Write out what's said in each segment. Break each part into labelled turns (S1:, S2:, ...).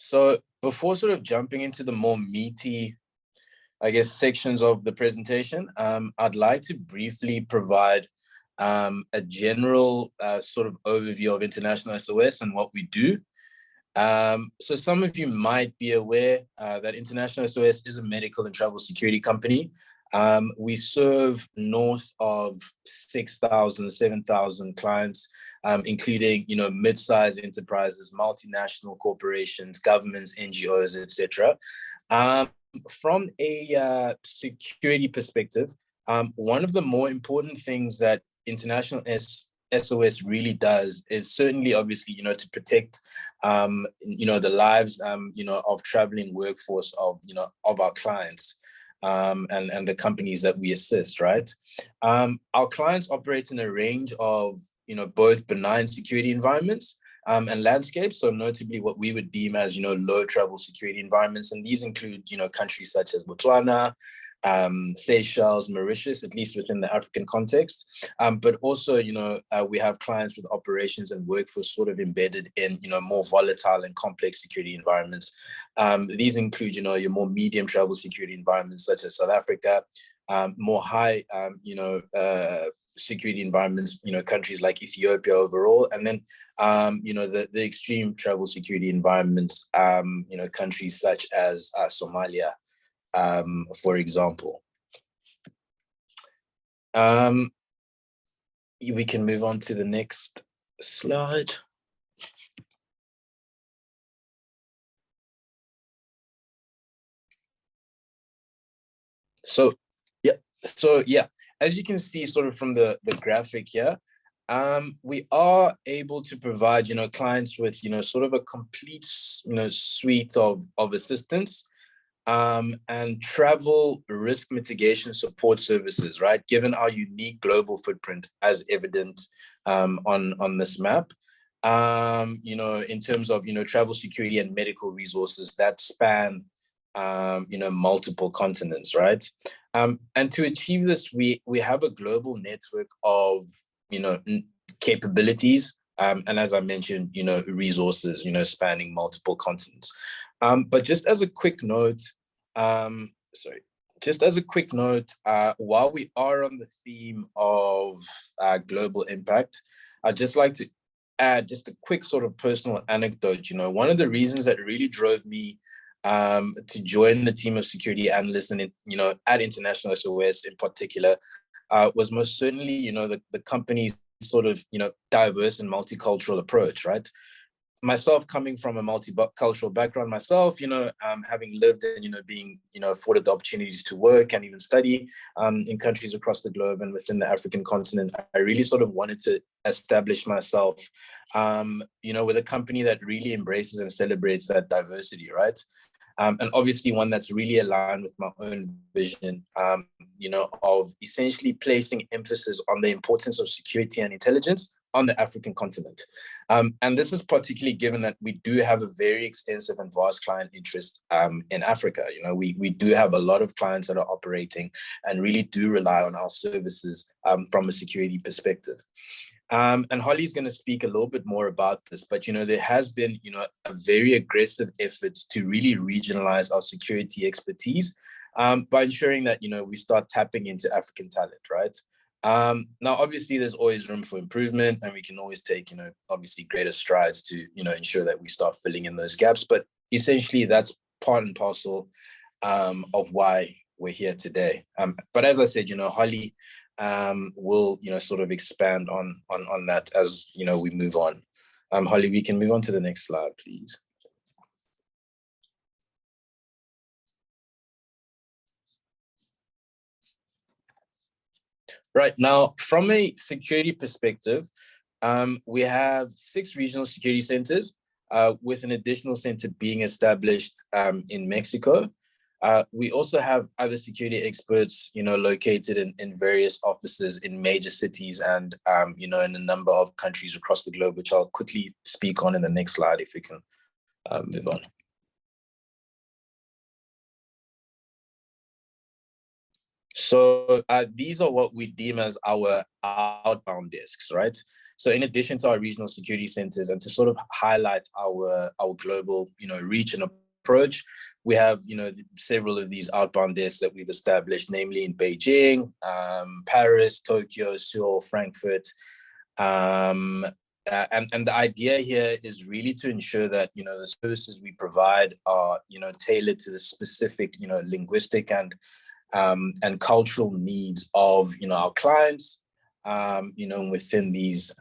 S1: So before sort of jumping into the more meaty, I guess, sections of the presentation, I'd like to briefly provide a general sort of overview of International SOS and what we do. So some of you might be aware that International SOS is a medical and travel security company. We serve north of 6,000, 7,000 clients, including, mid-sized enterprises, multinational corporations, governments, NGOs, etc. From a security perspective, one of the more important things that International SOS really does is certainly, obviously, to protect, the lives, of traveling workforce of our clients, and the companies that we assist, right? Our clients operate in a range of, both benign security environments and landscapes, so notably what we would deem as, low travel security environments. And these include, countries such as Botswana, Seychelles, Mauritius, at least within the African context. But also, we have clients with operations and workforce sort of embedded in, more volatile and complex security environments. These include, your more medium travel security environments such as South Africa, more high, security environments, countries like Ethiopia overall, and then, the extreme travel security environments, countries such as Somalia, for example. We can move on to the next slide. So yeah, as you can see sort of from the graphic here, we are able to provide, clients with, sort of a complete, suite of assistance, and travel risk mitigation support services, right? Given our unique global footprint as evident on this map, in terms of, travel security and medical resources that span, multiple continents, right? And to achieve this, we have a global network of, capabilities, and as I mentioned, resources, spanning multiple continents. But just as a quick note, while we are on the theme of global impact, I'd just like to add just a quick sort of personal anecdote. One of the reasons that really drove me to join the team of security analysts and, at International SOS in particular, was most certainly, the company's sort of, diverse and multicultural approach, right? Myself coming from a multicultural background myself, having lived and, being, afforded the opportunities to work and even study in countries across the globe and within the African continent, I really sort of wanted to establish myself, with a company that really embraces and celebrates that diversity, right? And obviously one that's really aligned with my own vision, of essentially placing emphasis on the importance of security and intelligence on the African continent. And this is particularly given that we do have a very extensive and vast client interest in Africa. We do have a lot of clients that are operating and really do rely on our services from a security perspective. And Holly's going to speak a little bit more about this, but, there has been, a very aggressive effort to really regionalize our security expertise by ensuring that, we start tapping into African talent, right? Now, obviously, there's always room for improvement, and we can always take, obviously greater strides to, ensure that we start filling in those gaps. But essentially, that's part and parcel of why we're here today. But as I said, Holly will, sort of expand on that as, we move on. Holly, we can move on to the next slide, please. Right, now, from a security perspective, we have 6 regional security centers, with an additional center being established in Mexico. We also have other security experts, located in various offices in major cities and, in a number of countries across the globe, which I'll quickly speak on in the next slide if we can move on. So these are what we deem as our outbound desks, right? So in addition to our regional security centers, and to sort of highlight our global, reach and approach, we have, several of these outbound desks that we've established, namely in Beijing, Paris, Tokyo, Seoul, Frankfurt. And the idea here is really to ensure that, the services we provide are, tailored to the specific, linguistic and cultural needs of, our clients, within these,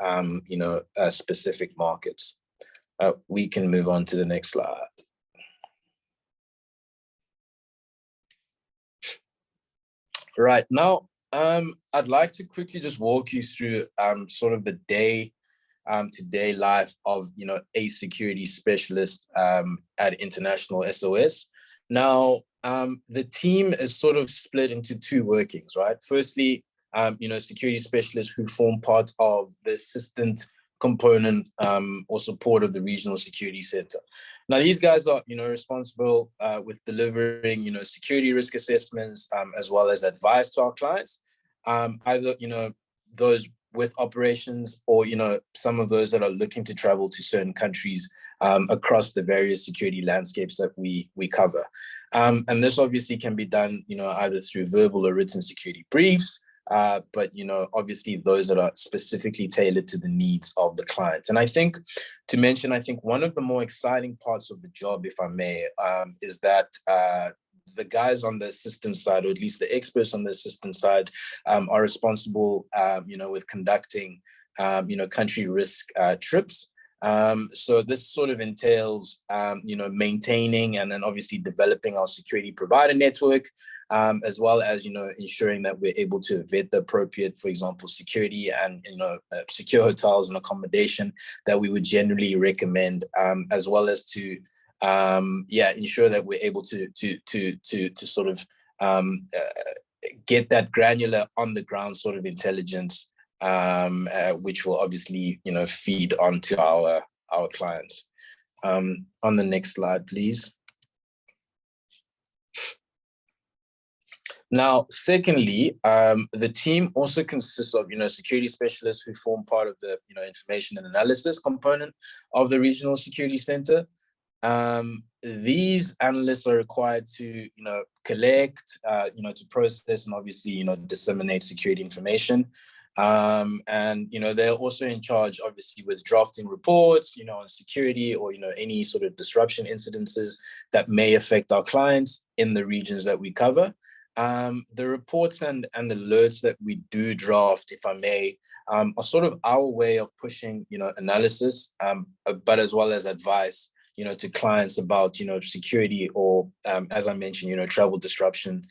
S1: specific markets. We can move on to the next slide. Right now, I'd like to quickly just walk you through sort of the day-to-day life of, a security specialist at International SOS. Now, the team is sort of split into two workings, right? Firstly, security specialists who form part of the assistant component or support of the regional security center. Now, these guys are, responsible with delivering, security risk assessments, as well as advice to our clients, either, those with operations or, some of those that are looking to travel to certain countries across the various security landscapes that we cover. And this obviously can be done, either through verbal or written security briefs, but, obviously those that are specifically tailored to the needs of the clients. And I think one of the more exciting parts of the job, if I may, is that the guys on the assistance side, or at least the experts on the assistance side, are responsible, with conducting, country risk trips. So this sort of entails, maintaining and then obviously developing our security provider network, as well as, ensuring that we're able to vet the appropriate, for example, security and, secure hotels and accommodation that we would generally recommend, as well as to, ensure that we're able to sort of get that granular on the ground sort of intelligence, which will obviously, feed onto our clients. On the next slide, please. Now, secondly, the team also consists of, security specialists who form part of the, information and analysis component of the regional security center. These analysts are required to, collect, to process and obviously, disseminate security information. And, they're also in charge, obviously, with drafting reports, on security or, any sort of disruption incidences that may affect our clients in the regions that we cover. The reports and alerts that we do draft, if I may, are sort of our way of pushing, analysis, but as well as advice, to clients about, security or, as I mentioned, travel disruption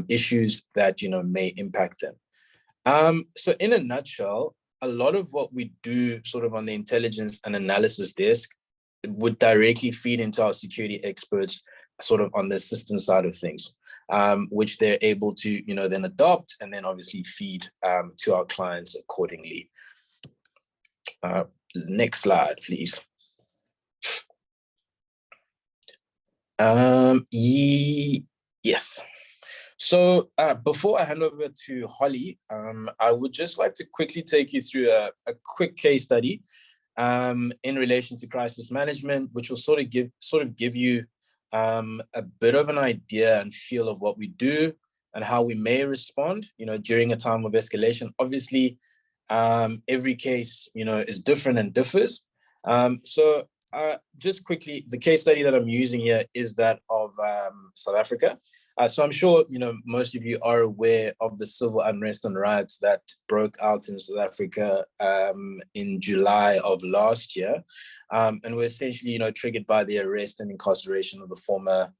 S1: issues that, may impact them. So in a nutshell, a lot of what we do sort of on the intelligence and analysis desk would directly feed into our security experts sort of on the assistance side of things, which they're able to, then adopt and then obviously feed to our clients accordingly. Next slide, please. Yes. So before I hand over to Holly, I would just like to quickly take you through a quick case study in relation to crisis management, which will sort of give you a bit of an idea and feel of what we do and how we may respond, during a time of escalation. Obviously, every case, is different and differs. So just quickly, the case study that I'm using here is that of South Africa. So I'm sure, most of you are aware of the civil unrest and riots that broke out in South Africa in July of last year, and were essentially, triggered by the arrest and incarceration of the former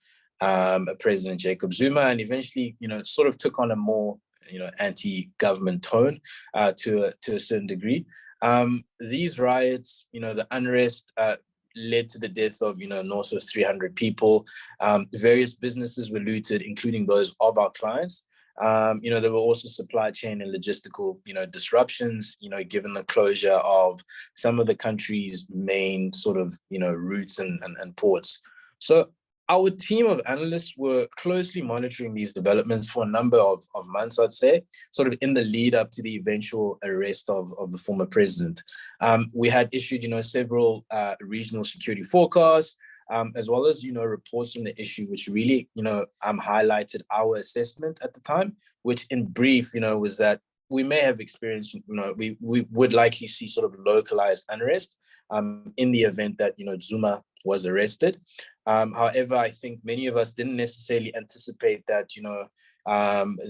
S1: President Jacob Zuma, and eventually, sort of took on a more, anti-government tone to a certain degree. These riots, the unrest, led to the death of, north of 300 people. Various businesses were looted, including those of our clients. There were also supply chain and logistical, disruptions, given the closure of some of the country's main sort of, routes and ports. So our team of analysts were closely monitoring these developments for a number of months, I'd say, sort of in the lead up to the eventual arrest of the former president. We had issued, several regional security forecasts, as well as, reports on the issue, which really, highlighted our assessment at the time, which in brief, was that we may have experienced, we would likely see sort of localized unrest in the event that, Zuma was arrested. However, I think many of us didn't necessarily anticipate that,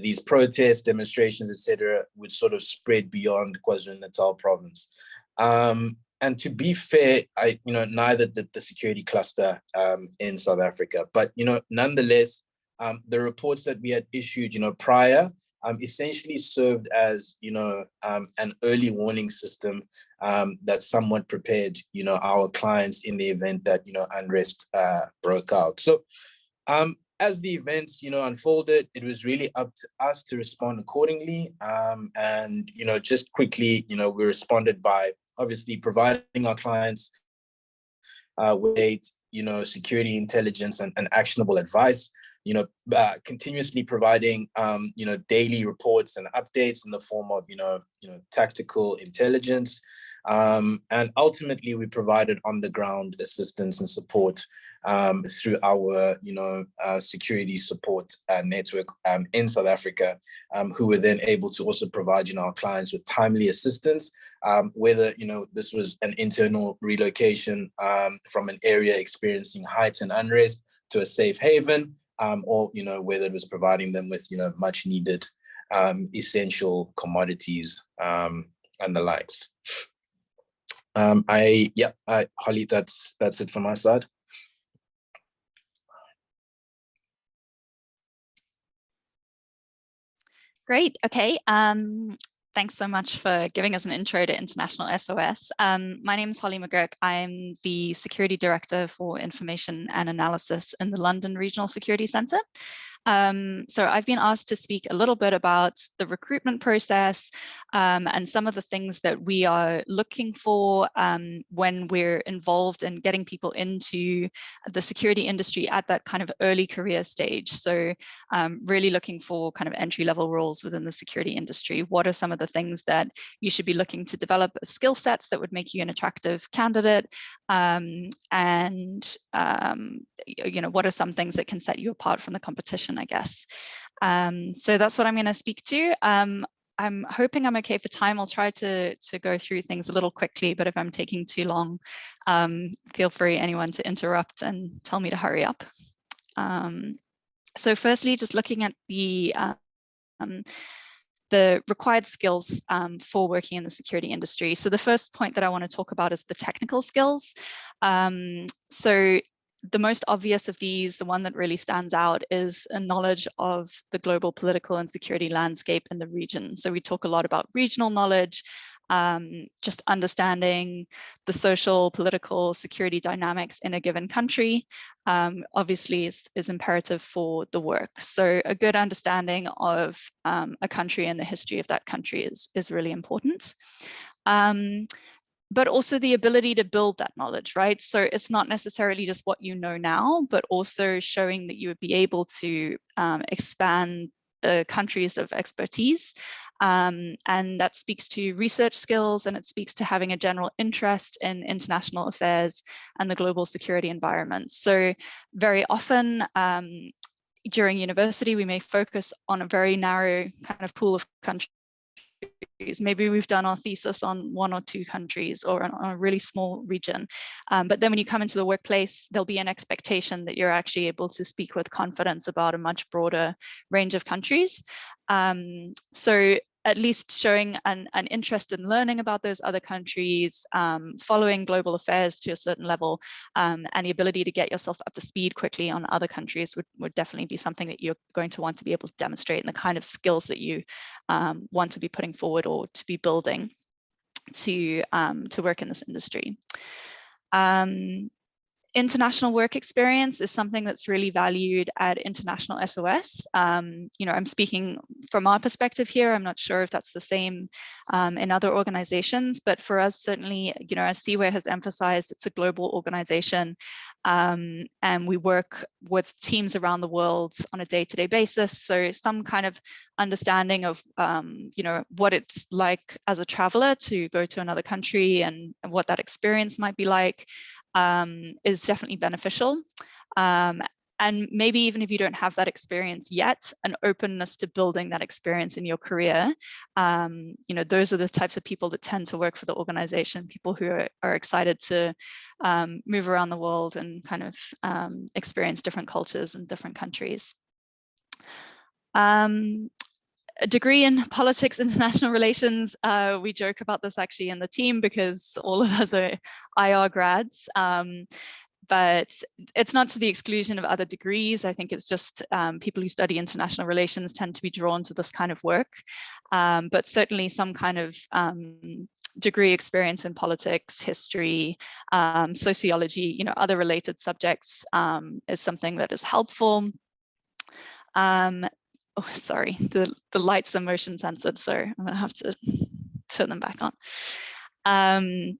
S1: these protests, demonstrations, etc., would sort of spread beyond KwaZulu-Natal province. And to be fair, neither did the security cluster in South Africa. But, nonetheless, the reports that we had issued, prior, essentially served as, an early warning system that somewhat prepared, our clients in the event that, unrest broke out. So as the events, unfolded, it was really up to us to respond accordingly. And, just quickly, we responded by obviously providing our clients with, security intelligence and actionable advice, continuously providing, daily reports and updates in the form of, tactical intelligence. And ultimately, we provided on-the-ground assistance and support through our, security support network in South Africa, who were then able to also provide, our clients with timely assistance, whether, this was an internal relocation from an area experiencing heightened unrest to a safe haven, or, whether it was providing them with, much needed essential commodities and the likes. Holly, that's it from my side.
S2: Great. Okay. Thanks so much for giving us an intro to International SOS. My name is Holly McGurk. I'm the Security Director for Information and Analysis in the London Regional Security Centre. So I've been asked to speak a little bit about the recruitment process and some of the things that we are looking for when we're involved in getting people into the security industry at that kind of early career stage. So really looking for kind of entry-level roles within the security industry. What are some of the things that you should be looking to develop as skill sets that would make you an attractive candidate? What are some things that can set you apart from the competition, I guess. So that's what I'm going to speak to. I'm hoping I'm okay for time. I'll try to go through things a little quickly, but if I'm taking too long, feel free, anyone, to interrupt and tell me to hurry up. So firstly, just looking at the required skills for working in the security industry. So the first point that I want to talk about is the technical skills. So the most obvious of these, the one that really stands out, is a knowledge of the global political and security landscape in the region. So we talk a lot about regional knowledge, just understanding the social, political, security dynamics in a given country, obviously is imperative for the work. So a good understanding of a country and the history of that country is really important. But also the ability to build that knowledge, right? So it's not necessarily just what you know now, but also showing that you would be able to expand the countries of expertise. And that speaks to research skills, and it speaks to having a general interest in international affairs and the global security environment. So very often during university, we may focus on a very narrow kind of pool of countries. Maybe we've done our thesis on 1 or 2 countries or on a really small region. But then when you come into the workplace, there'll be an expectation that you're actually able to speak with confidence about a much broader range of countries. So at least showing an interest in learning about those other countries, following global affairs to a certain level, and the ability to get yourself up to speed quickly on other countries would definitely be something that you're going to want to be able to demonstrate, and the kind of skills that you want to be putting forward or to be building to work in this industry. International work experience is something that's really valued at International SOS. You know, I'm speaking from our perspective here. I'm not sure if that's the same in other organizations, but for us, certainly, you know, as Seaware has emphasized, it's a global organization, and we work with teams around the world on a day-to-day basis. So some kind of understanding of, you know, what it's like as a traveler to go to another country and what that experience might be like, is definitely beneficial. And maybe even if you don't have that experience yet, an openness to building that experience in your career, you know, those are the types of people that tend to work for the organization, people who are excited to move around the world and kind of experience different cultures and different countries. A degree in politics, international relations. We joke about this actually in the team because all of us are IR grads, but it's not to the exclusion of other degrees. I think it's just people who study international relations tend to be drawn to this kind of work, but certainly some kind of degree experience in politics, history, sociology, you know, other related subjects is something that is helpful. Oh, sorry, the lights are motion censored, so I'm gonna have to turn them back on.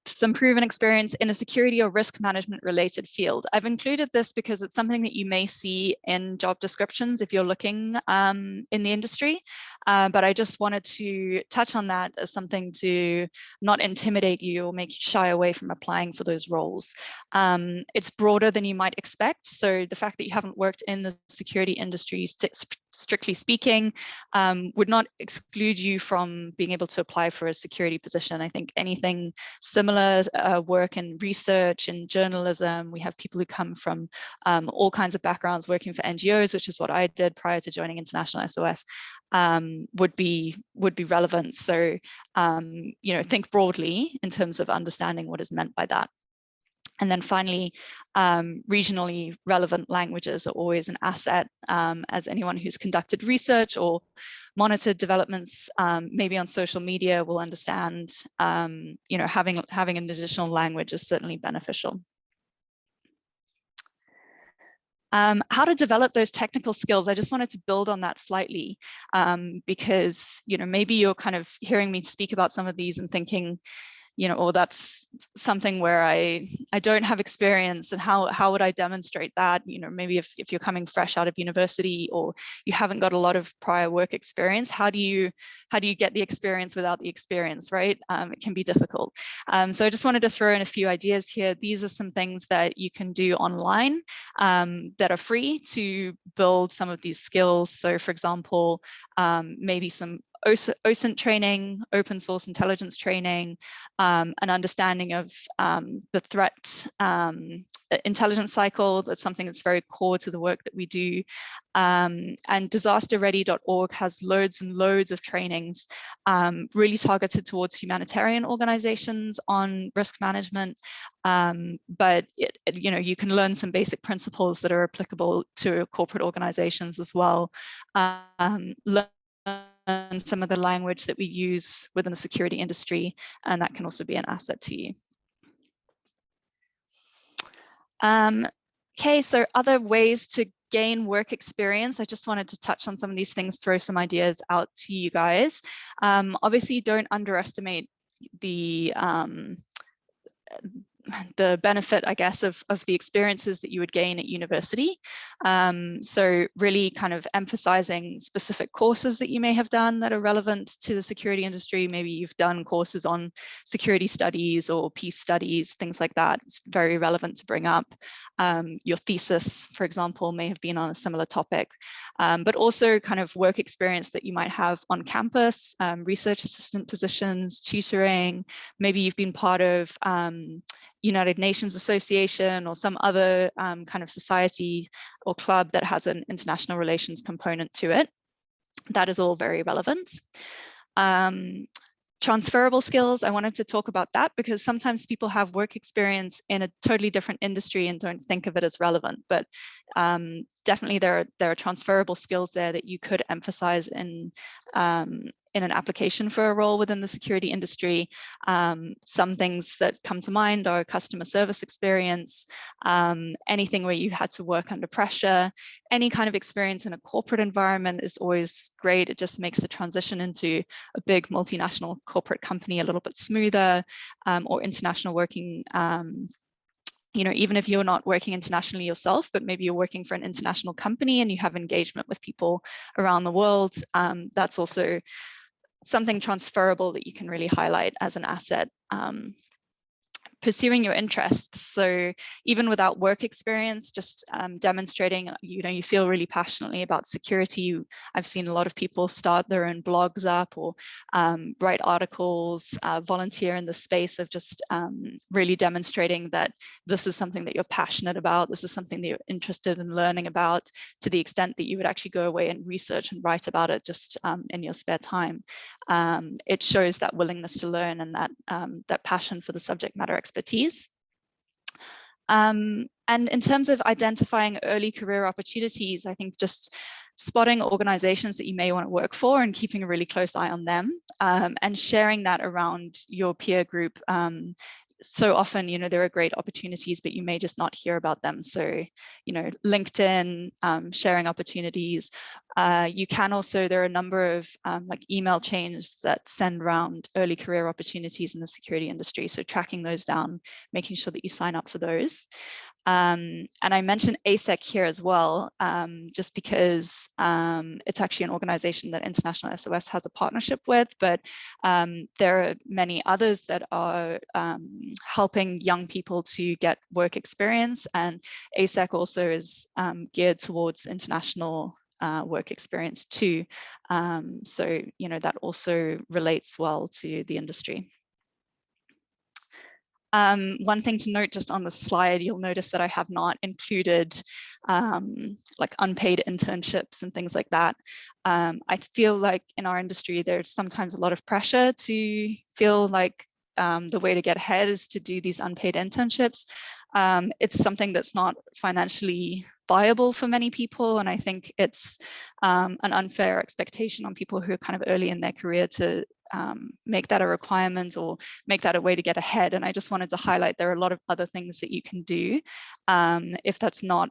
S2: Some proven experience in a security or risk management related field. I've included this because it's something that you may see in job descriptions if you're looking in the industry, but I just wanted to touch on that as something to not intimidate you or make you shy away from applying for those roles. It's broader than you might expect, so the fact that you haven't worked in the security industry, strictly speaking, would not exclude you from being able to apply for a security position. I think anything similar work in research and journalism. We have people who come from all kinds of backgrounds working for NGOs, which is what I did prior to joining International SOS, would be relevant. So, you know, think broadly in terms of understanding what is meant by that. And then finally, regionally relevant languages are always an asset, as anyone who's conducted research or monitored developments, maybe on social media, will understand, you know, having an additional language is certainly beneficial. How to develop those technical skills. I just wanted to build on that slightly, because, you know, maybe you're kind of hearing me speak about some of these and thinking, you know, or that's something where I don't have experience, and how would I demonstrate that? You know, maybe if you're coming fresh out of university or you haven't got a lot of prior work experience, how do you get the experience without the experience, right? It can be difficult. So I just wanted to throw in a few ideas here. These are some things that you can do online that are free to build some of these skills. So for example, maybe some OSINT training, open source intelligence training, an understanding of the threat intelligence cycle. That's something that's very core to the work that we do. And disasterready.org has loads and loads of trainings really targeted towards humanitarian organizations on risk management. But you know, you can learn some basic principles that are applicable to corporate organizations as well. Learn some of the language that we use within the security industry, and that can also be an asset to you. Okay, so other ways to gain work experience. I just wanted to touch on some of these things, throw some ideas out to you guys. Obviously, don't underestimate the benefit, I guess, of the experiences that you would gain at university. So really kind of emphasizing specific courses that you may have done that are relevant to the security industry. Maybe you've done courses on security studies or peace studies, things like that. It's very relevant to bring up. Your thesis, for example, may have been on a similar topic, but also kind of work experience that you might have on campus, research assistant positions, tutoring. Maybe you've been part of United Nations Association or some other kind of society or club that has an international relations component to it. That is all very relevant. Transferable skills, I wanted to talk about that because sometimes people have work experience in a totally different industry and don't think of it as relevant, but definitely there are transferable skills there that you could emphasize in in an application for a role within the security industry. Some things that come to mind are customer service experience, anything where you had to work under pressure, any kind of experience in a corporate environment is always great. It just makes the transition into a big multinational corporate company a little bit smoother, or international working. You know, even if you're not working internationally yourself, but maybe you're working for an international company and you have engagement with people around the world, that's also something transferable that you can really highlight as an asset. Pursuing your interests. So even without work experience, just demonstrating, you know, you feel really passionately about security. I've seen a lot of people start their own blogs up or write articles, volunteer in the space of just really demonstrating that this is something that you're passionate about. This is something that you're interested in learning about, to the extent that you would actually go away and research and write about it just in your spare time. It shows that willingness to learn and that passion for the subject matter expertise. And in terms of identifying early career opportunities, I think just spotting organizations that you may want to work for and keeping a really close eye on them, and sharing that around your peer group. So often, you know, there are great opportunities, but you may just not hear about them. So, you know, LinkedIn, sharing opportunities. You can also, there are a number of like email chains that send around early career opportunities in the security industry. So tracking those down, making sure that you sign up for those. And I mentioned ASEC here as well, just because it's actually an organization that International SOS has a partnership with, but there are many others that are helping young people to get work experience, and ASEC also is geared towards international work experience too. So, you know, that also relates well to the industry. One thing to note just on the slide, you'll notice that I have not included like unpaid internships and things like that. I feel like in our industry, there's sometimes a lot of pressure to feel like the way to get ahead is to do these unpaid internships. It's something that's not financially viable for many people, and I think it's an unfair expectation on people who are kind of early in their career to make that a requirement or make that a way to get ahead. And I just wanted to highlight there are a lot of other things that you can do if that's not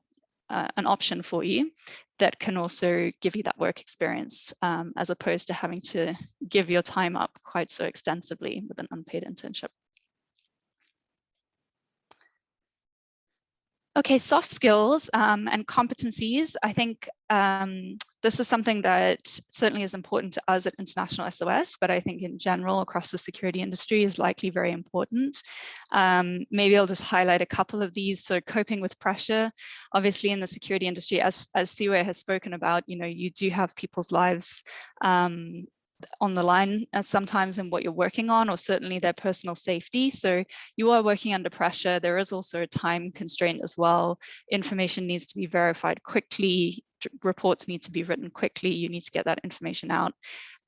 S2: an option for you, that can also give you that work experience, as opposed to having to give your time up quite so extensively with an unpaid internship. Okay, soft skills and competencies. I think this is something that certainly is important to us at International SOS, but I think in general across the security industry is likely very important. Maybe I'll just highlight a couple of these. So coping with pressure, obviously in the security industry, as Siwe has spoken about, you know, you do have people's lives on the line sometimes in what you're working on, or certainly their personal safety. So you are working under pressure. There is also a time constraint as well. Information needs to be verified quickly. Reports need to be written quickly. You need to get that information out.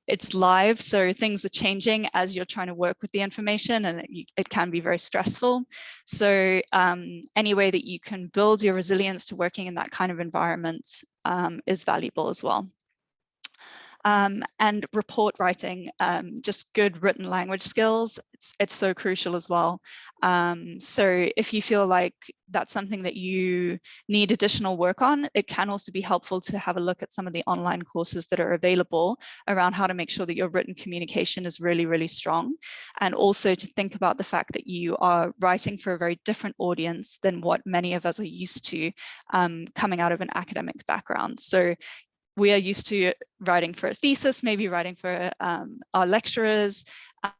S2: It's live, so things are changing as you're trying to work with the information, and it can be very stressful. So any way that you can build your resilience to working in that kind of environment is valuable as well. And report writing, just good written language skills, it's so crucial as well. So if you feel like that's something that you need additional work on, it can also be helpful to have a look at some of the online courses that are available around how to make sure that your written communication is really, really strong. And also to think about the fact that you are writing for a very different audience than what many of us are used to coming out of an academic background. So we are used to writing for a thesis, maybe writing for our lecturers.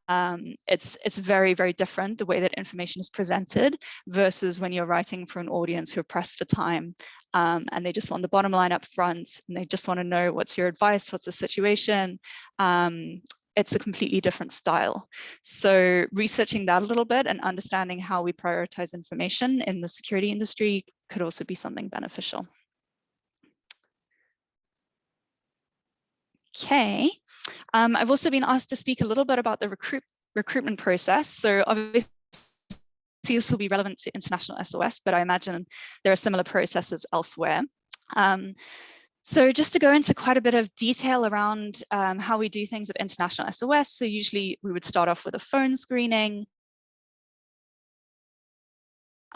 S2: It's very, very different the way that information is presented versus when you're writing for an audience who are pressed for time, and they just want the bottom line up front, and they just want to know what's your advice, what's the situation. It's a completely different style. So researching that a little bit and understanding how we prioritize information in the security industry could also be something beneficial. Okay, I've also been asked to speak a little bit about the recruitment process. So obviously this will be relevant to International SOS, but I imagine there are similar processes elsewhere. So just to go into quite a bit of detail around how we do things at International SOS. So usually we would start off with a phone screening.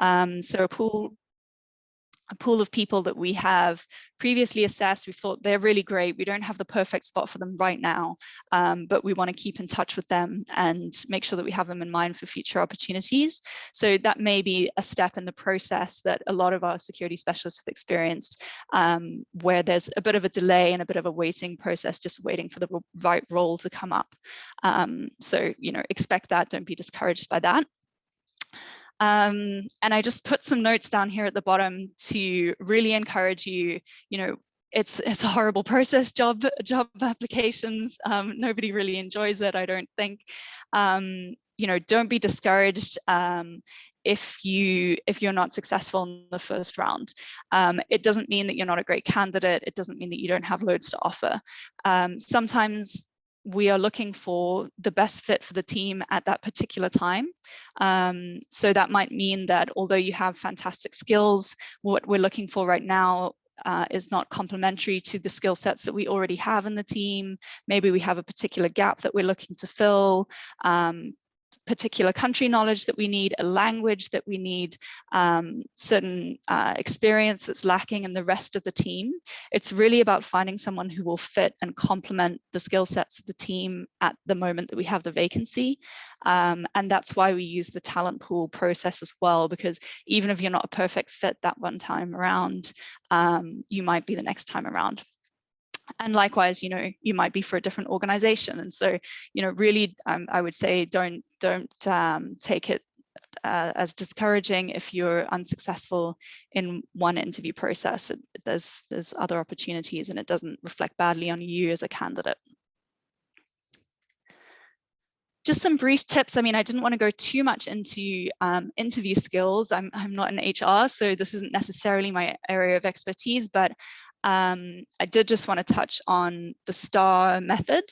S2: So a pool of people that we have previously assessed. We thought they're really great. We don't have the perfect spot for them right now, but we want to keep in touch with them and make sure that we have them in mind for future opportunities. So that may be a step in the process that a lot of our security specialists have experienced, where there's a bit of a delay and a bit of a waiting process, just waiting for the right role to come up. So, expect that. Don't be discouraged by that. And I just put some notes down here at the bottom to really encourage you. It's a horrible process, job applications. Nobody really enjoys it, I don't think. Don't be discouraged if you're not successful in the first round. It doesn't mean that you're not a great candidate. It doesn't mean that you don't have loads to offer. Sometimes we are looking for the best fit for the team at that particular time. So that might mean that although you have fantastic skills, what we're looking for right now is not complementary to the skill sets that we already have in the team. Maybe we have a particular gap that we're looking to fill, particular country knowledge that we need, a language that we need, certain experience that's lacking in the rest of the team. It's really about finding someone who will fit and complement the skill sets of the team at the moment that we have the vacancy. And that's why we use the talent pool process as well, because even if you're not a perfect fit that one time around, you might be the next time around. And likewise, you might be for a different organization. And so, really, I would say don't take it as discouraging if you're unsuccessful in one interview process. There's other opportunities, and it doesn't reflect badly on you as a candidate. Just some brief tips. I mean, I didn't want to go too much into interview skills. I'm not in HR, so this isn't necessarily my area of expertise, but I did just want to touch on the STAR method,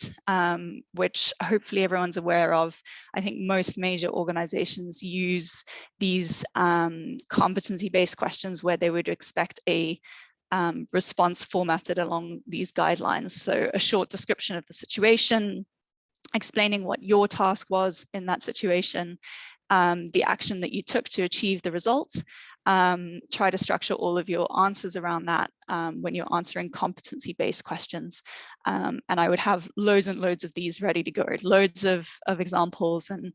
S2: which hopefully everyone's aware of. I think most major organizations use these competency-based questions where they would expect a response formatted along these guidelines. So a short description of the situation, explaining what your task was in that situation, the action that you took to achieve the results. Try to structure all of your answers around that when you're answering competency-based questions. And I would have loads and loads of these ready to go, loads of examples and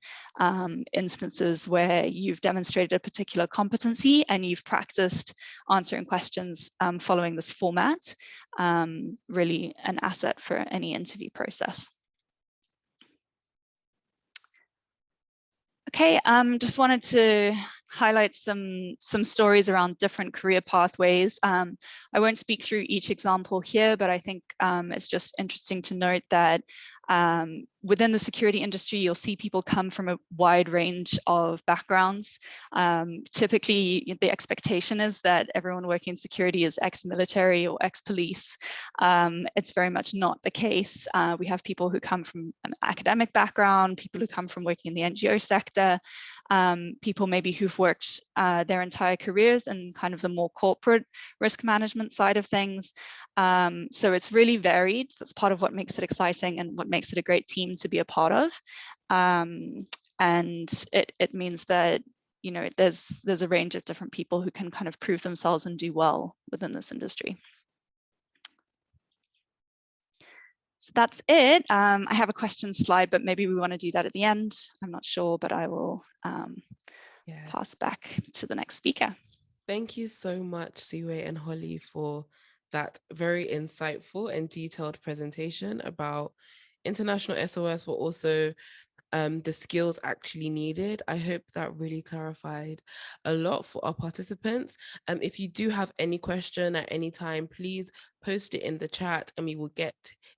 S2: instances where you've demonstrated a particular competency and you've practiced answering questions following this format. Really an asset for any interview process. Okay, just wanted to highlight some stories around different career pathways. I won't speak through each example here, but I think it's just interesting to note that within the security industry, you'll see people come from a wide range of backgrounds. Typically, the expectation is that everyone working in security is ex-military or ex-police. It's very much not the case. We have people who come from an academic background, people who come from working in the NGO sector, people maybe who've worked their entire careers in kind of the more corporate risk management side of things. So it's really varied. That's part of what makes it exciting and what makes it a great team to be a part of. And it means that, there's a range of different people who can kind of prove themselves and do well within this industry. So that's it. I have a question slide, but maybe we want to do that at the end. I'm not sure, but I will pass back to the next speaker.
S3: Thank you so much, Siwe and Holly, for that very insightful and detailed presentation about International SOS, but also the skills actually needed. I hope that really clarified a lot for our participants. If you do have any question at any time, please post it in the chat and we will get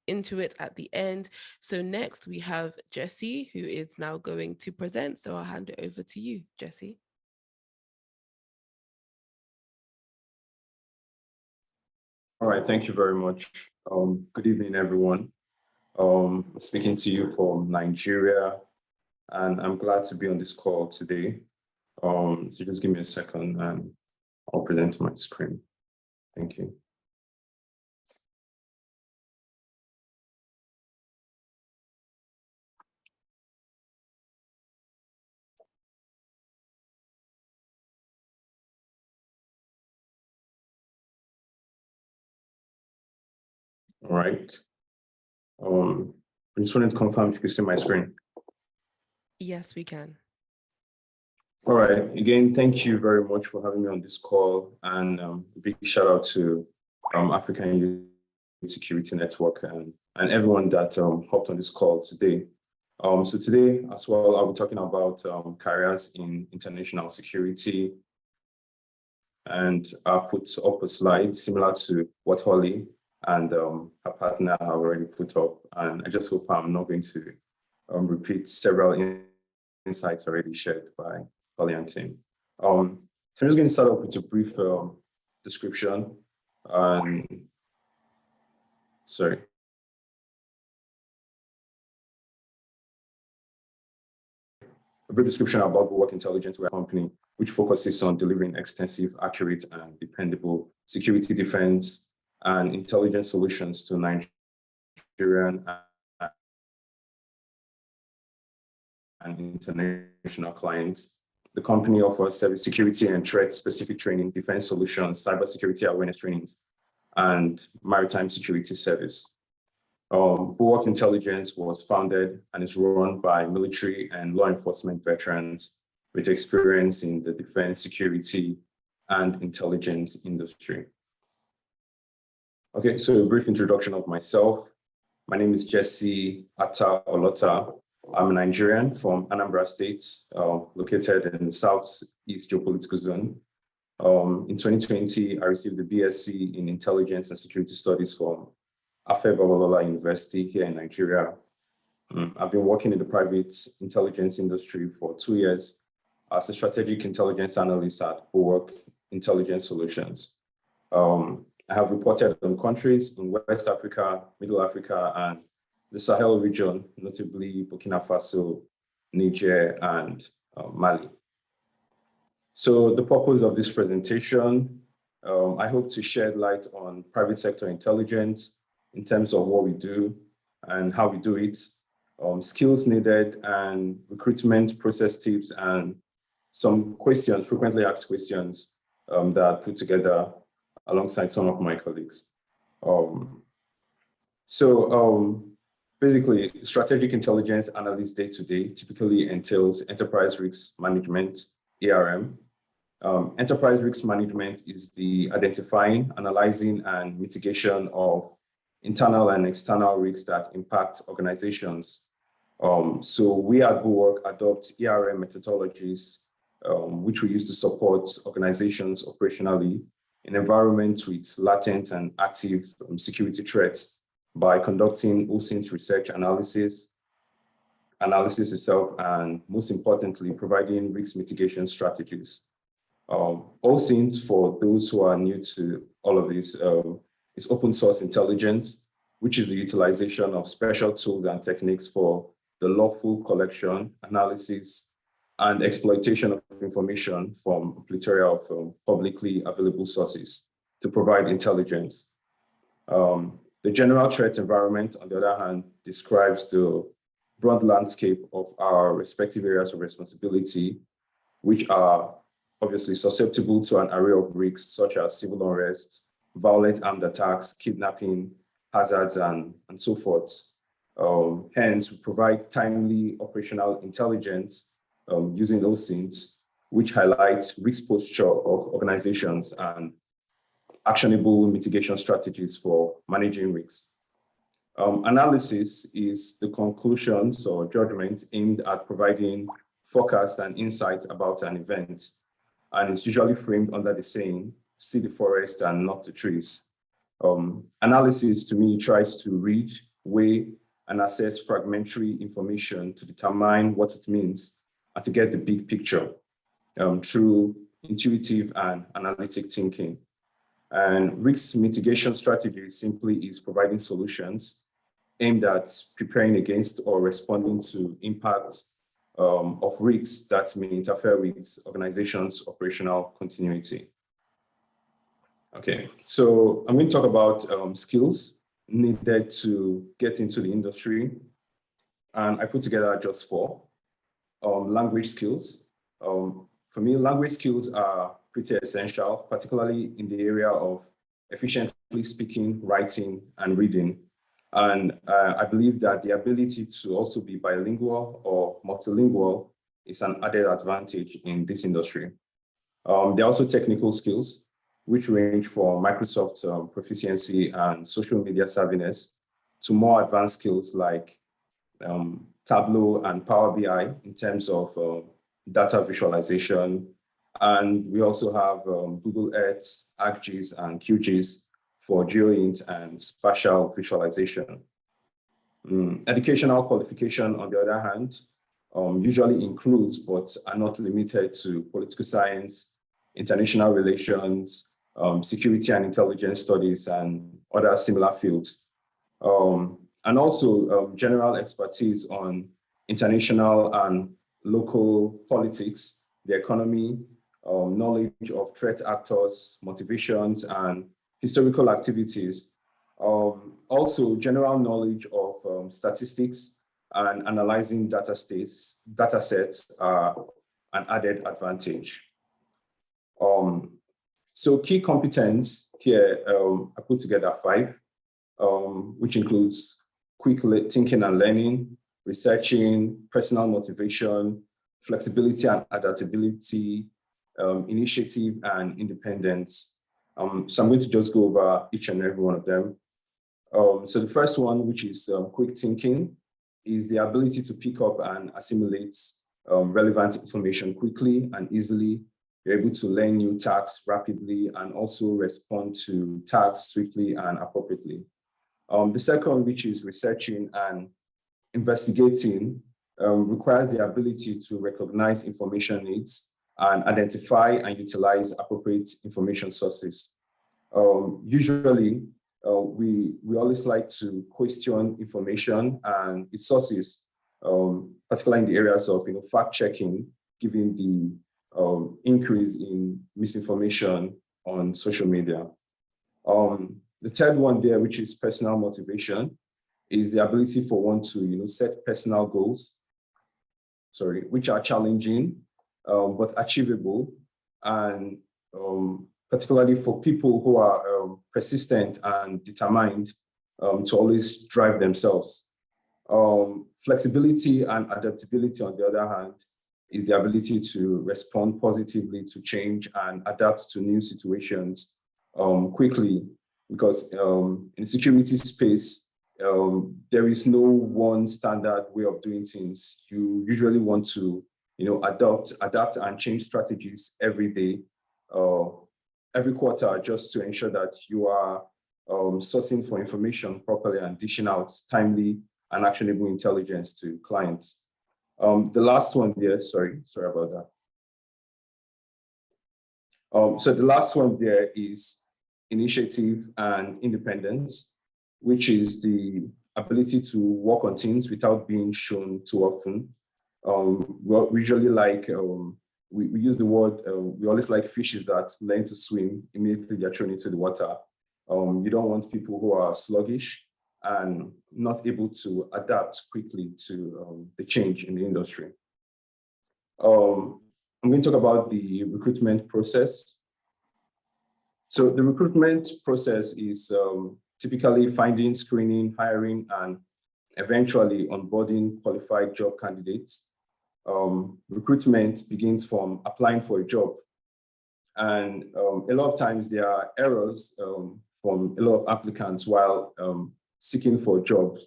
S3: into it at the end. So next we have Jessie, who is now going to present. So I'll hand it over to you, Jessie.
S4: All right, thank you very much. Good evening, everyone. Speaking to you from Nigeria, and I'm glad to be on this call today. So just give me a second and I'll present my screen. Thank you. All right. I just wanted to confirm if you can see my screen.
S3: Yes, we can.
S4: All right. Again, thank you very much for having me on this call, and a big shout out to African Youth Security Network and everyone that hopped on this call today. So today as well, I'll be talking about careers in international security, and I've put up a slide similar to what Holly and her partner have already put up, and I just hope I'm not going to repeat several insights already shared by Holly and team. So I'm just going to start off with a brief description. Sorry. A brief description about Bulwark Intelligence, we're a company which focuses on delivering extensive, accurate, and dependable security, defense, and intelligence solutions to Nigerian and international clients. The company offers service security and threat-specific training, defense solutions, cybersecurity awareness trainings, and maritime security service. Bulwark Intelligence was founded and is run by military and law enforcement veterans with experience in the defense, security, and intelligence industry. Okay, so a brief introduction of myself. My name is Jesse Atta Olota. I'm a Nigerian from Anambra State, located in the Southeast Geopolitical Zone. In 2020, I received the BSc in Intelligence and Security Studies from Afe Babalola University here in Nigeria. I've been working in the private intelligence industry for 2 years as a strategic intelligence analyst at Bulwark Intelligence Solutions. I have reported on countries in West Africa, Middle Africa, and the Sahel region, notably Burkina Faso, Niger, and Mali. So the purpose of this presentation, I hope to shed light on private sector intelligence in terms of what we do and how we do it, skills needed and recruitment process tips, and some questions, frequently asked questions that I put together alongside some of my colleagues. Basically, strategic intelligence analysis day-to-day typically entails enterprise risk management, ARM. Enterprise risk management is the identifying, analyzing, and mitigation of internal and external risks that impact organizations. So we at Bulwark adopt ARM methodologies, which we use to support organizations operationally in environments with latent and active security threats by conducting OSINT research analysis itself, and most importantly, providing risk mitigation strategies. OSINT, for those who are new to all of this, is open source intelligence, which is the utilization of special tools and techniques for the lawful collection, analysis, and exploitation of information from a plethora of publicly available sources to provide intelligence. The general threat environment, on the other hand, describes the broad landscape of our respective areas of responsibility, which are obviously susceptible to an array of risks such as civil unrest, violent armed attacks, kidnapping, hazards, and so forth. Hence, we provide timely operational intelligence using OSINT, which highlights risk posture of organizations and actionable mitigation strategies for managing risks. Analysis is the conclusions or judgment aimed at providing forecasts and insights about an event, and it's usually framed under the saying, see the forest and not the trees. Analysis, to me, tries to read, weigh, and assess fragmentary information to determine what it means and to get the big picture through intuitive and analytic thinking. And risk mitigation strategy simply is providing solutions aimed at preparing against or responding to impacts of risks that may interfere with organizations' operational continuity. Okay, so I'm going to talk about skills needed to get into the industry. And I put together just 4. Language skills. For me, language skills are pretty essential, particularly in the area of efficient speaking, writing, and reading. And I believe that the ability to also be bilingual or multilingual is an added advantage in this industry. There are also technical skills, which range from Microsoft proficiency and social media savviness to more advanced skills like Tableau and Power BI in terms of data visualization. And we also have Google Earth, ArcGIS, and QGIS for GeoInt and spatial visualization. Educational qualification, on the other hand, usually includes but are not limited to political science, international relations, security and intelligence studies, and other similar fields. And also general expertise on international and local politics, the economy, knowledge of threat actors, motivations, and historical activities. Also general knowledge of statistics and analyzing data sets are an added advantage. So key competence here, I put together 5, which includes quick thinking and learning, researching, personal motivation, flexibility and adaptability, initiative and independence. So I'm going to just go over each and every one of them. So the first one, which is quick thinking, is the ability to pick up and assimilate relevant information quickly and easily. You're able to learn new tasks rapidly and also respond to tasks swiftly and appropriately. The second, which is researching and investigating, requires the ability to recognize information needs and identify and utilize appropriate information sources. Usually, we always like to question information and its sources, particularly in the areas of fact-checking, given the increase in misinformation on social media. The third one there, which is personal motivation, is the ability for one to set personal goals, which are challenging but achievable, and particularly for people who are persistent and determined to always drive themselves. Flexibility and adaptability, on the other hand, is the ability to respond positively to change and adapt to new situations quickly, because in security space, there is no one standard way of doing things. You usually want to adapt and change strategies every day, every quarter, just to ensure that you are sourcing for information properly and dishing out timely and actionable intelligence to clients. The last one there, sorry about that. So the last one there is initiative and independence, which is the ability to work on things without being shown too often. We usually like, we use the word, we always like fishes that learn to swim immediately they're thrown into the water. You don't want people who are sluggish and not able to adapt quickly to the change in the industry. I'm going to talk about the recruitment process. So the recruitment process is typically finding, screening, hiring, and eventually onboarding qualified job candidates. Recruitment begins from applying for a job. And a lot of times there are errors from a lot of applicants while seeking for jobs.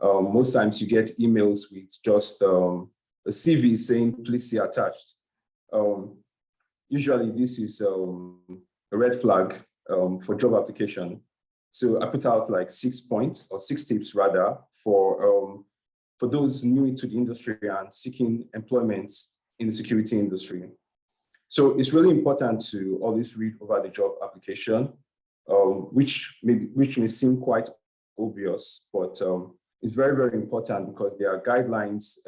S4: Most times you get emails with just a CV saying, please see attached. Usually this is a red flag for job application. So I put out like 6 points or 6 tips rather for those new to the industry and seeking employment in the security industry. So it's really important to always read over the job application, which may seem quite obvious, but it's very, very important because there are guidelines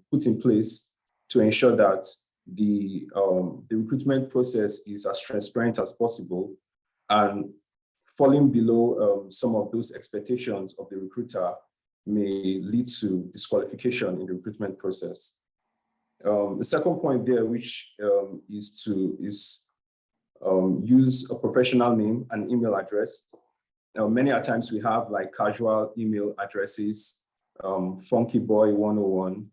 S4: put in place to ensure that the recruitment process is as transparent as possible, and falling below some of those expectations of the recruiter may lead to disqualification in the recruitment process. The second point there, which is to use a professional name and email address. Many a times we have like casual email addresses, Funky Boy 101.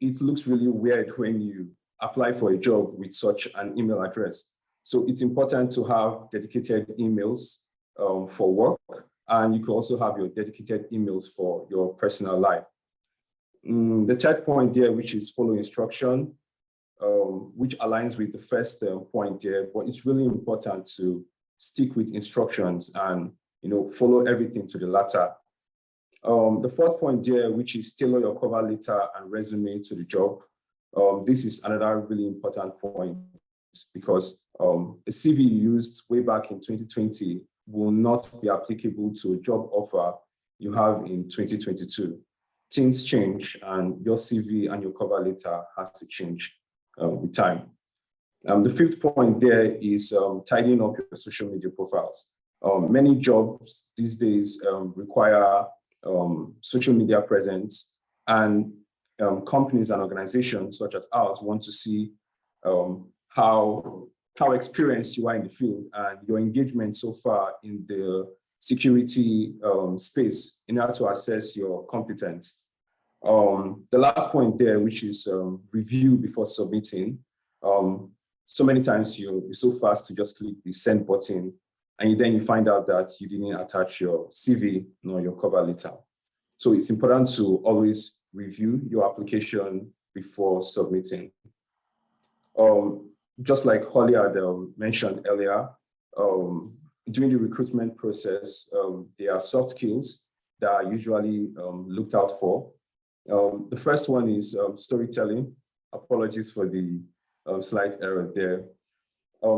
S4: It looks really weird when you apply for a job with such an email address. So it's important to have dedicated emails for work, and you can also have your dedicated emails for your personal life. The third point there, which is follow instruction, which aligns with the first point there, but it's really important to stick with instructions and follow everything to the latter. The fourth point there, which is tailor your cover letter and resume to the job. This is another really important point because a CV used way back in 2020 will not be applicable to a job offer you have in 2022. Things change and your CV and your cover letter has to change with time. The fifth point there is tidying up your social media profiles. Many jobs these days require social media presence, and companies and organizations such as ours want to see how experienced you are in the field and your engagement so far in the security space in order to assess your competence. The last point there, which is review before submitting. So many times you're so fast to just click the send button, and then you find out that you didn't attach your CV nor your cover letter. So it's important to always review your application before submitting. Just like Holly had mentioned earlier, during the recruitment process, there are soft skills that are usually looked out for. The first one is storytelling. Apologies for the slight error there.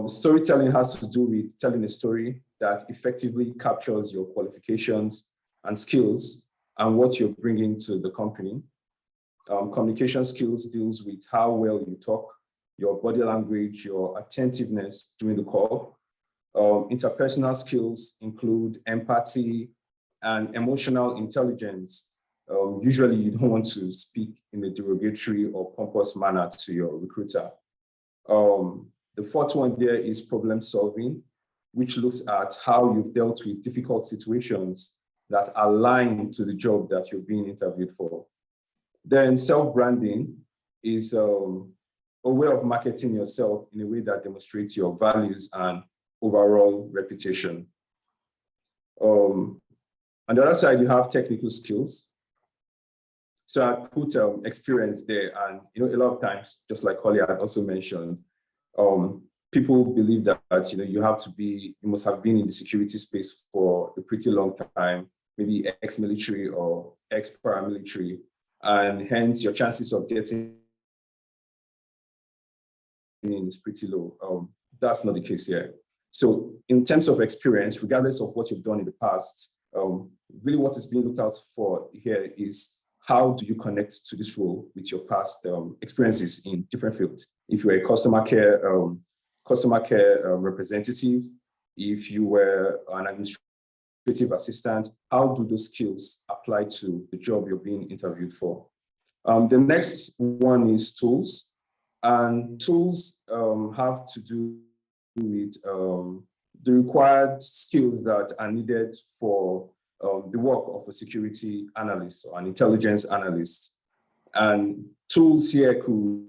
S4: Storytelling has to do with telling a story that effectively captures your qualifications and skills and what you're bringing to the company. Communication skills deals with how well you talk, your body language, your attentiveness during the call. Interpersonal skills include empathy and emotional intelligence. Usually you don't want to speak in a derogatory or pompous manner to your recruiter. The fourth one there is problem solving, which looks at how you've dealt with difficult situations that align to the job that you're being interviewed for. Then self-branding is a way of marketing yourself in a way that demonstrates your values and overall reputation. On the other side, you have technical skills. So I put experience there, and a lot of times, just like Holly had also mentioned, people believe that you must have been in the security space for a pretty long time, maybe ex-military or ex-paramilitary, and hence your chances of getting in is pretty low. That's not the case here. So in terms of experience, regardless of what you've done in the past, really what is being looked out for here is how do you connect to this role with your past experiences in different fields? If you're a customer care representative, if you were an administrative assistant, how do those skills apply to the job you're being interviewed for? The next one is tools. And tools have to do with the required skills that are needed for the work of a security analyst or an intelligence analyst. And tools here could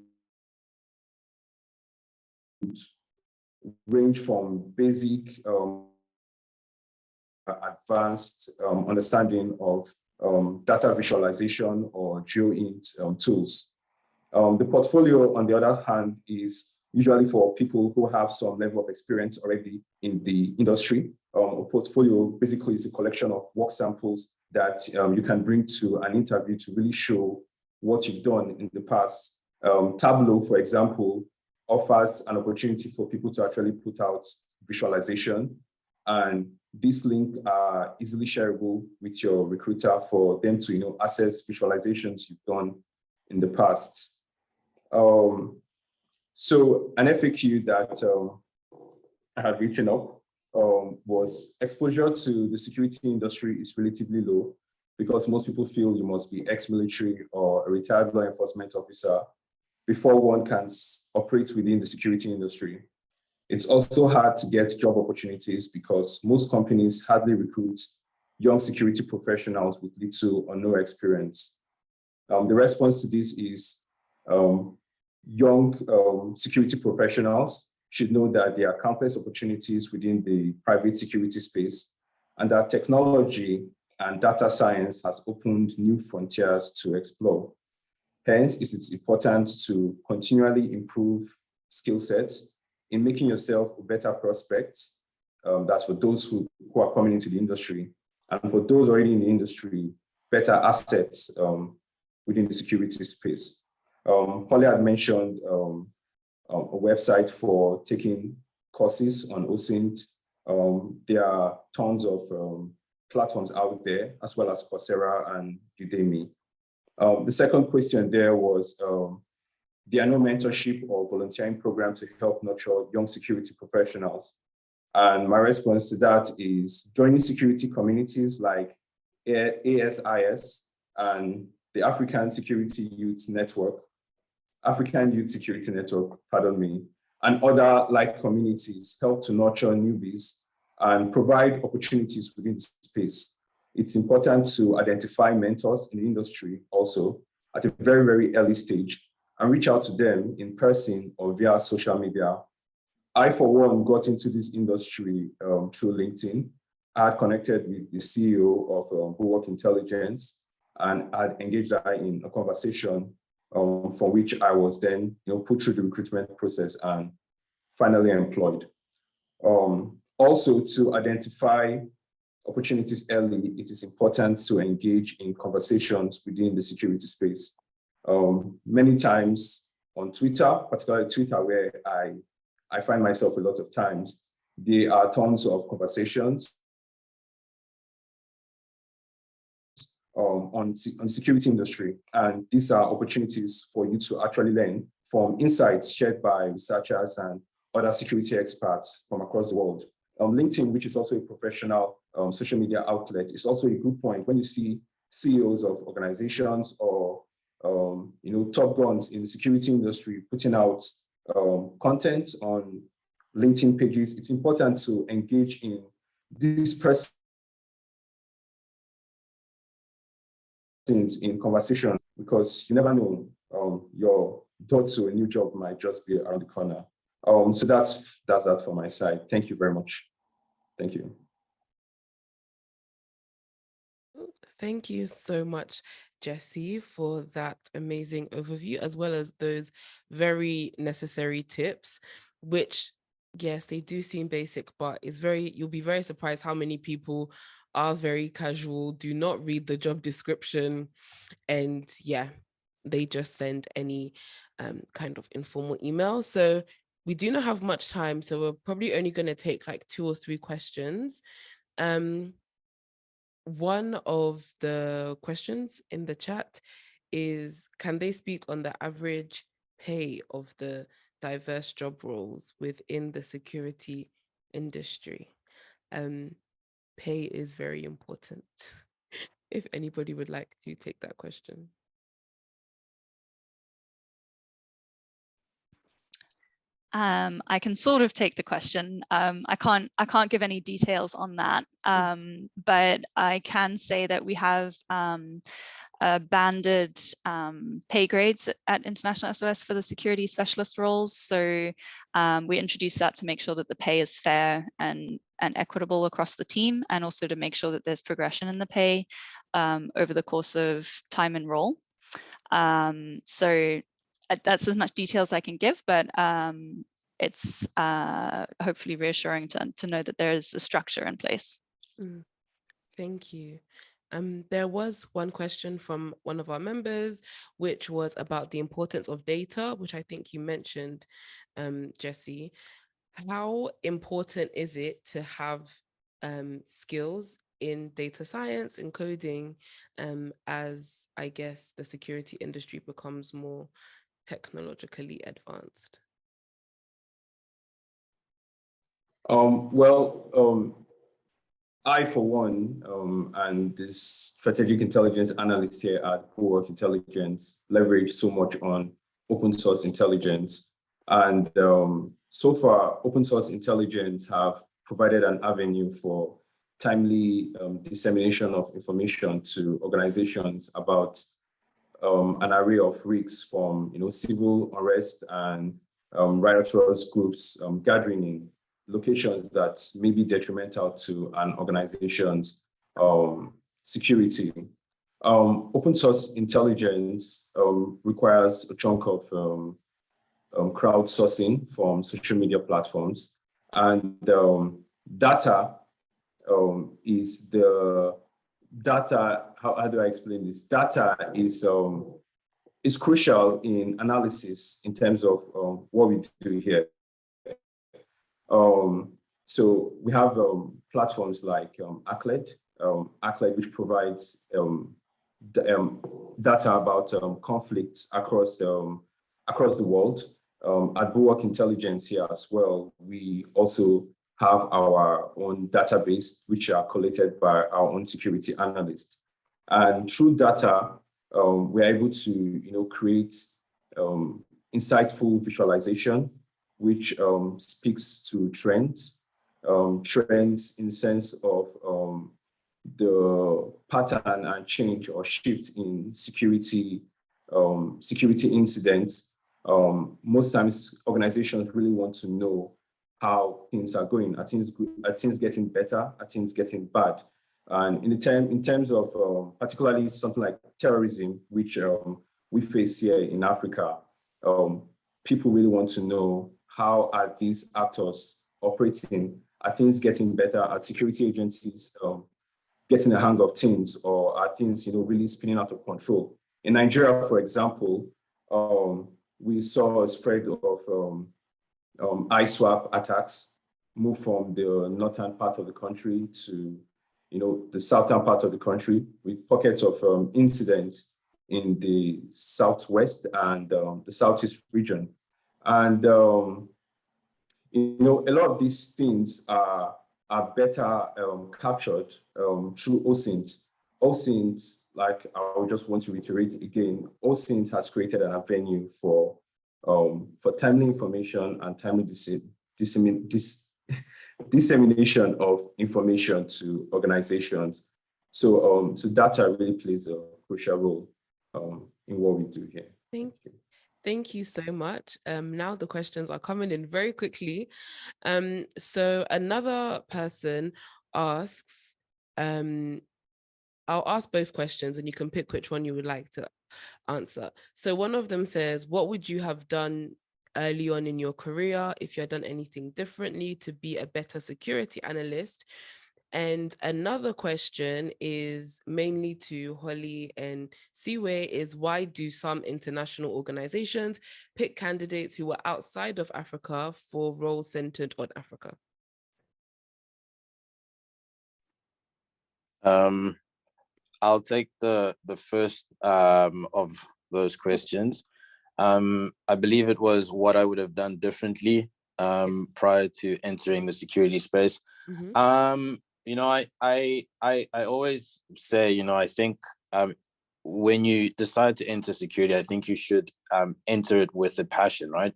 S4: range from basic, advanced understanding of data visualization or GeoInt tools. The portfolio, on the other hand, is usually for people who have some level of experience already in the industry. A portfolio basically is a collection of work samples that you can bring to an interview to really show what you've done in the past. Tableau, for example, offers an opportunity for people to actually put out visualization, and this link are easily shareable with your recruiter for them to assess visualizations you've done in the past. So an FAQ that I had written up was exposure to the security industry is relatively low because most people feel you must be ex-military or a retired law enforcement officer before one can operate within the security industry. It's also hard to get job opportunities because most companies hardly recruit young security professionals with little or no experience. The response to this is young security professionals should know that there are countless opportunities within the private security space, and that technology and data science has opened new frontiers to explore. Hence, it's important to continually improve skill sets in making yourself a better prospect. That's for those who are coming into the industry, and for those already in the industry, better assets within the security space. Holly had mentioned a website for taking courses on OSINT. There are tons of platforms out there, as well as Coursera and Udemy. The second question there was, there are no mentorship or volunteering programs to help nurture young security professionals. And my response to that is joining security communities like ASIS and the African Security Youth Network, African Youth Security Network, pardon me, and other like communities help to nurture newbies and provide opportunities within the space. It's important to identify mentors in the industry also at a very, very early stage and reach out to them in person or via social media. I, for one, got into this industry through LinkedIn. I had connected with the CEO of Bulwark Intelligence and had engaged her in a conversation from which I was then put through the recruitment process and finally employed. Also, to identify opportunities early, it is important to engage in conversations within the security space. Many times on Twitter, particularly Twitter, where I find myself a lot of times, there are tons of conversations on security industry. And these are opportunities for you to actually learn from insights shared by researchers and other security experts from across the world. LinkedIn, which is also a professional social media outlet, is also a good point when you see CEOs of organizations or top guns in the security industry putting out content on LinkedIn pages. It's important to engage in this person in conversation, because you never know, your door to a new job might just be around the corner. So that's that for my side. Thank you very much. Thank you.
S3: Thank you so much, Jesse, for that amazing overview, as well as those very necessary tips, which, yes, they do seem basic, but you'll be very surprised how many people are very casual, do not read the job description, and yeah, they just send any kind of informal email. So we do not have much time, so we're probably only going to take like 2 or 3 questions. One of the questions in the chat is, can they speak on the average pay of the diverse job roles within the security industry? Pay is very important. If anybody would like to take that question.
S2: I can sort of take the question. I can't give any details on that, but I can say that we have banded pay grades at International SOS for the security specialist roles. So we introduced that to make sure that the pay is fair and equitable across the team, and also to make sure that there's progression in the pay over the course of time and role. So that's as much detail as I can give, but it's hopefully reassuring to know that there is a structure in place.
S3: Thank you. There was one question from one of our members, which was about the importance of data, which I think you mentioned, Jesse. How important is it to have skills in data science and coding as, I guess, the security industry becomes more technologically advanced?
S4: I, for one, and this strategic intelligence analyst here at Bulwark Intelligence, leverage so much on open source intelligence. And So far, open source intelligence have provided an avenue for timely dissemination of information to organizations about an array of risks from civil unrest and riotous groups gathering in locations that may be detrimental to an organization's security. Open source intelligence requires a chunk of crowdsourcing from social media platforms, and data is the data. How do I explain this? Data is crucial in analysis in terms of what we do here. So we have platforms like ACLED, which provides data about conflicts across the world. At Bulwark Intelligence here as well, we also have our own database, which are collated by our own security analysts. And through data, we're able to create insightful visualization, which speaks to trends in the sense of the pattern and change or shift in security incidents. Most times, organizations really want to know how things are going. Are things good? Are things getting better? Are things getting bad? And in terms of particularly something like terrorism, which we face here in Africa, people really want to know how are these actors operating? Are things getting better? Are security agencies getting the hang of things, or are things really spinning out of control? In Nigeria, for example, we saw a spread of ISWAP attacks move from the northern part of the country to the southern part of the country, with pockets of incidents in the southwest and the southeast region. And a lot of these things are better captured through OSINT. OSINT, like I would just want to reiterate again, OSINT has created an avenue for timely information and timely dissemination of information to organizations. So data really plays a crucial role in what we do here.
S3: Thank you so much. Now the questions are coming in very quickly. So another person asks, I'll ask both questions and you can pick which one you would like to answer. So one of them says, what would you have done early on in your career if you had done anything differently to be a better security analyst? And another question is mainly to Holly and Siwe, is why do some international organizations pick candidates who are outside of Africa for roles centered on Africa?
S1: I'll take the first of those questions. I believe it was what I would have done differently prior to entering the security space. Mm-hmm. I always say, I think when you decide to enter security, I think you should enter it with a passion, right?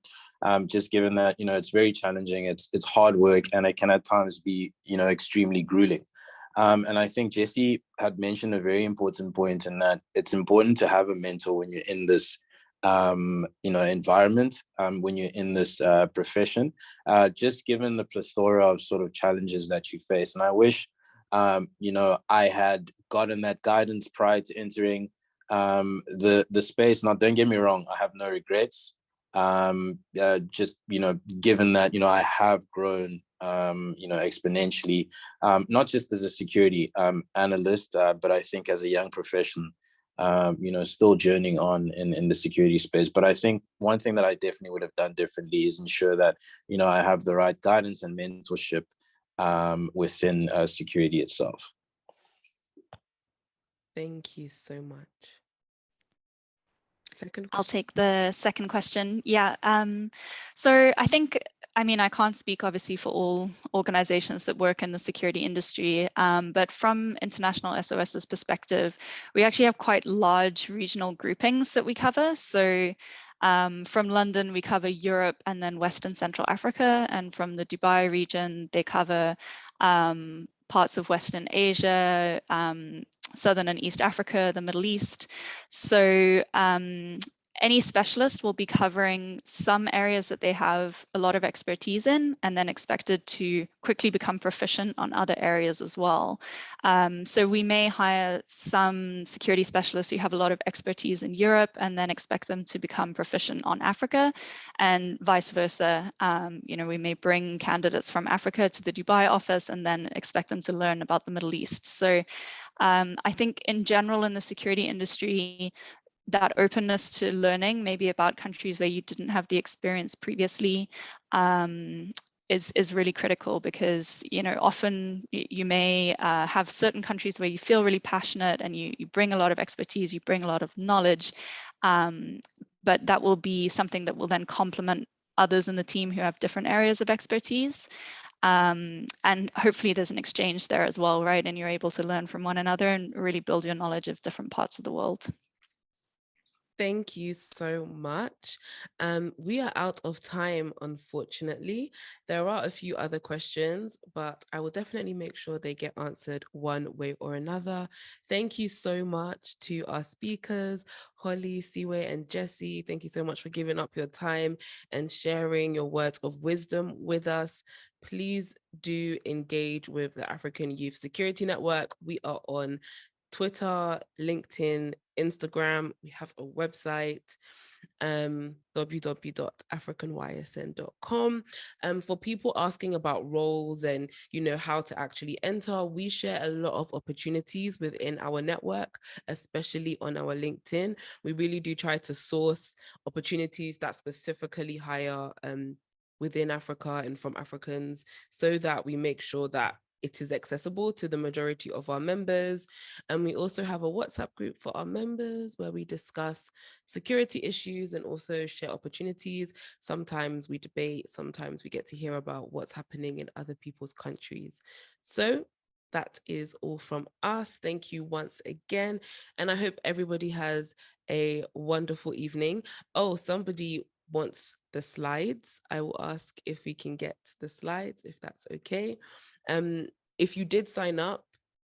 S1: Just given that, it's very challenging, it's hard work, and it can at times be, extremely grueling. And I think Jesse had mentioned a very important point in that it's important to have a mentor when you're in this environment, when you're in this profession, just given the plethora of sort of challenges that you face. And I wish, I had gotten that guidance prior to entering the space. Now, don't get me wrong, I have no regrets. Just, given that, I have grown, exponentially, not just as a security analyst, but I think as a young professional, still journeying on in the security space. But I think one thing that I definitely would have done differently is ensure that, I have the right guidance and mentorship within security itself.
S3: Thank you so much.
S2: I'll take the second question. Yeah. So I think, I can't speak obviously for all organizations that work in the security industry, but from International SOS's perspective, we actually have quite large regional groupings that we cover. So From London, we cover Europe and then West and Central Africa. And from the Dubai region, they cover parts of Western Asia, Southern and East Africa, the Middle East. So any specialist will be covering some areas that they have a lot of expertise in, and then expected to quickly become proficient on other areas as well. So we may hire some security specialists who have a lot of expertise in Europe and then expect them to become proficient on Africa, and vice versa. We may bring candidates from Africa to the Dubai office and then expect them to learn about the Middle East. So I think in general in the security industry, that openness to learning, maybe about countries where you didn't have the experience previously, is really critical, because often you may have certain countries where you feel really passionate and you bring a lot of expertise, you bring a lot of knowledge, but that will be something that will then complement others in the team who have different areas of expertise. And hopefully there's an exchange there as well, right? And you're able to learn from one another and really build your knowledge of different parts of the world.
S3: Thank you so much. We are out of time, unfortunately. There are a few other questions, but I will definitely make sure they get answered one way or another. Thank you so much to our speakers, Holly, Siwe, and Jessie. Thank you so much for giving up your time and sharing your words of wisdom with us. Please do engage with the African Youth Security Network. We are on Twitter, LinkedIn, Instagram. We have a website, www.africanysn.com. For people asking about roles and how to actually enter, we share a lot of opportunities within our network, especially on our LinkedIn. We really do try to source opportunities that specifically hire within Africa and from Africans, so that we make sure that it is accessible to the majority of our members. And we also have a WhatsApp group for our members where we discuss security issues and also share opportunities. Sometimes we debate, sometimes we get to hear about what's happening in other people's countries. So that is all from us. Thank you once again. And I hope everybody has a wonderful evening. Oh, somebody wants the slides. I will ask if we can get the slides, if that's okay. If you did sign up,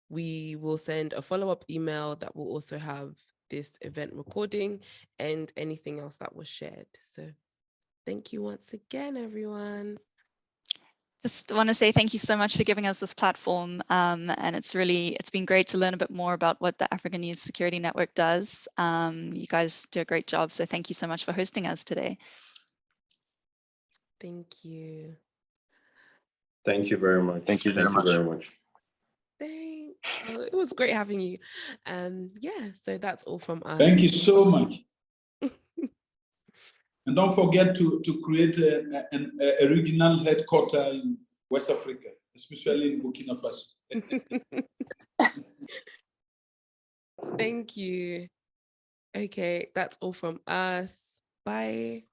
S3: we will send a follow-up email that will also have this event recording and anything else that was shared. So thank you once again, everyone.
S2: Just want to say thank you so much for giving us this platform. And it's been great to learn a bit more about what the African Youth Security Network does. You guys do a great job. So thank you so much for hosting us today.
S3: Thank you.
S4: Thank you very much.
S1: Thank you very much.
S3: Thanks. Oh, it was great having you. Yeah, so that's all from us.
S5: Thank you so much. And don't forget to create a regional headquarters in West Africa, especially in Burkina Faso.
S3: Thank you. Okay, that's all from us. Bye.